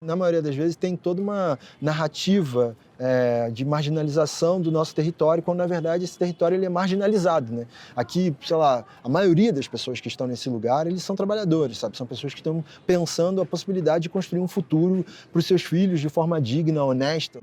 Na maioria das vezes tem toda uma narrativa de marginalização do nosso território, quando na verdade esse território ele é marginalizado, né? Aqui, sei lá, a maioria das pessoas que estão nesse lugar, eles são trabalhadores, sabe? São pessoas que estão pensando a possibilidade de construir um futuro para os seus filhos de forma digna, honesta.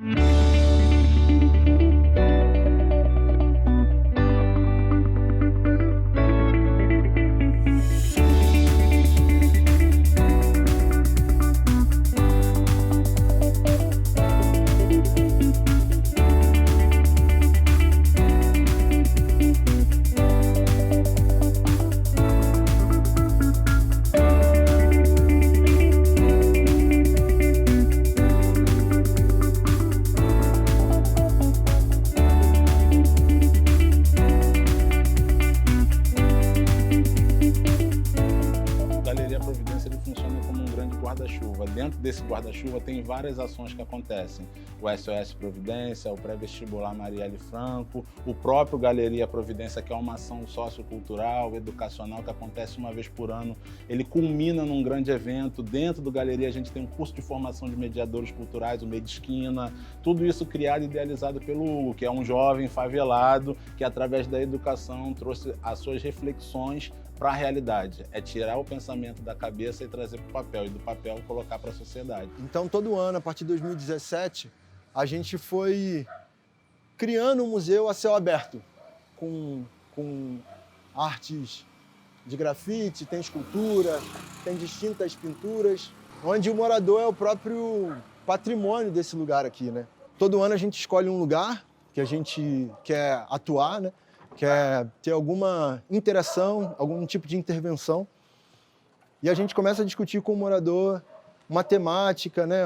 Galeria Providência ele funciona como um grande guarda-chuva. Dentro desse guarda-chuva tem várias ações que acontecem. O SOS Providência, o Pré-Vestibular Marielle Franco, o próprio Galeria Providência, que é uma ação sociocultural, educacional, que acontece uma vez por ano. Ele culmina num grande evento. Dentro do Galeria a gente tem um curso de formação de mediadores culturais, o Medisquina. Tudo isso criado e idealizado pelo Hugo, que é um jovem favelado que através da educação trouxe as suas reflexões para a realidade. É tirar o pensamento da cabeça e trazer para o papel, e do papel colocar para a sociedade. Então, todo ano, a partir de 2017, a gente foi criando um museu a céu aberto, com artes de grafite, tem escultura, tem distintas pinturas, onde o morador é o próprio patrimônio desse lugar aqui, né? Todo ano a gente escolhe um lugar que a gente quer atuar, né? Quer ter alguma interação, algum tipo de intervenção. E a gente começa a discutir com o morador uma temática, né?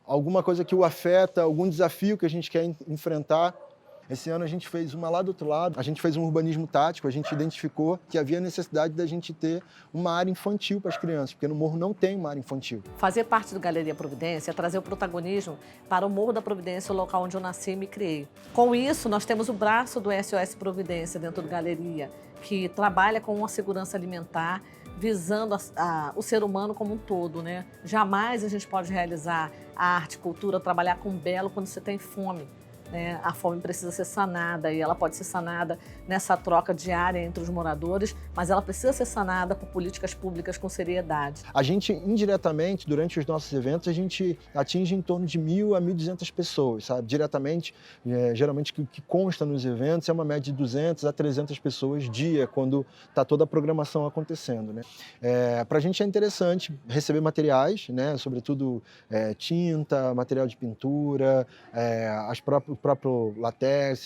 Alguma coisa que o afeta, algum desafio que a gente quer enfrentar. Esse ano a gente fez uma lá do outro lado, a gente fez um urbanismo tático, a gente identificou que havia necessidade da gente ter uma área infantil para as crianças, porque no Morro não tem uma área infantil. Fazer parte do Galeria Providência é trazer o protagonismo para o Morro da Providência, o local onde eu nasci e me criei. Com isso, nós temos o braço do SOS Providência dentro do Galeria, que trabalha com uma segurança alimentar, visando o ser humano como um todo, né? Jamais a gente pode realizar a arte, cultura, trabalhar com belo quando você tem fome. A fome precisa ser sanada e ela pode ser sanada nessa troca diária entre os moradores, mas ela precisa ser sanada por políticas públicas com seriedade. A gente, indiretamente, durante os nossos eventos, a gente atinge em torno de 1.000 a 1.200 pessoas, sabe? Diretamente, geralmente o que consta nos eventos é uma média de 200 a 300 pessoas dia, quando está toda a programação acontecendo, né? Para a gente é interessante receber materiais, né? Sobretudo tinta, material de pintura, o próprio látex,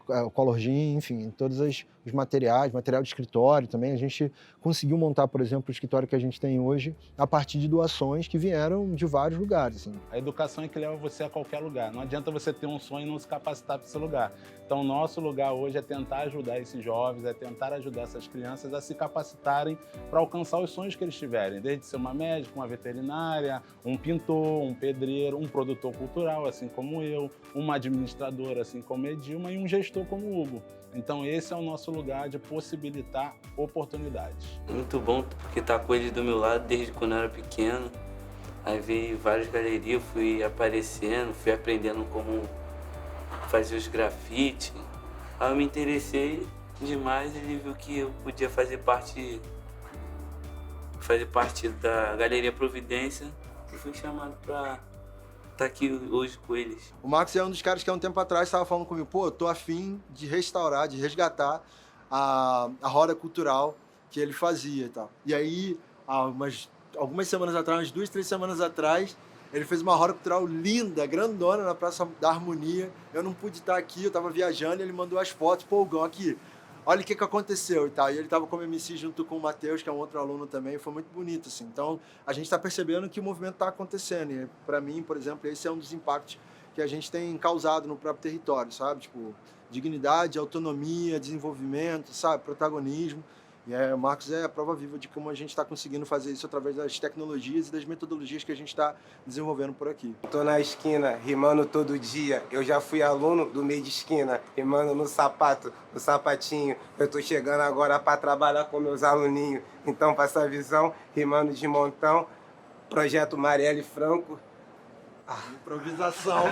o color gin, enfim, todos os materiais, material de escritório também. A gente conseguiu montar, por exemplo, o escritório que a gente tem hoje a partir de doações que vieram de vários lugares. Assim. A educação é que leva você a qualquer lugar. Não adianta você ter um sonho e não se capacitar para esse lugar. Então, nosso lugar hoje é tentar ajudar esses jovens, é tentar ajudar essas crianças a se capacitarem para alcançar os sonhos que eles tiverem, desde ser uma médica, uma veterinária, um pintor, um pedreiro, um produtor cultural, assim como eu, uma administradora, assim como Edilma, e um gestor como o Hugo. Então esse é o nosso lugar de possibilitar oportunidades. Muito bom, porque tá com ele do meu lado desde quando eu era pequeno. Aí veio várias galerias, fui aparecendo, fui aprendendo como fazer os grafites. Aí eu me interessei demais, ele viu que eu podia fazer parte da Galeria Providência e fui chamado para tá aqui hoje com eles. O Marcos é um dos caras que há um tempo atrás estava falando comigo, pô, tô afim de restaurar, de resgatar a roda cultural que ele fazia e tal. E aí, algumas semanas atrás, umas 2, 3 semanas atrás, ele fez uma roda cultural linda, grandona, na Praça da Harmonia. Eu não pude estar aqui, eu estava viajando, e ele mandou as fotos, pô, Gão, aqui, olha o que aconteceu e tal. E ele estava como MC junto com o Matheus, que é um outro aluno também, e foi muito bonito, assim. Então, a gente está percebendo que o movimento está acontecendo. E, para mim, por exemplo, esse é um dos impactos que a gente tem causado no próprio território, sabe? Tipo, dignidade, autonomia, desenvolvimento, sabe? Protagonismo. E o Marcos é a prova viva de como a gente está conseguindo fazer isso através das tecnologias e das metodologias que a gente está desenvolvendo por aqui. Tô na esquina, rimando todo dia. Eu já fui aluno do meio de esquina, rimando no sapato, no sapatinho. Eu tô chegando agora para trabalhar com meus aluninhos. Então, com essa visão, rimando de montão, Projeto Marielle Franco. Improvisação.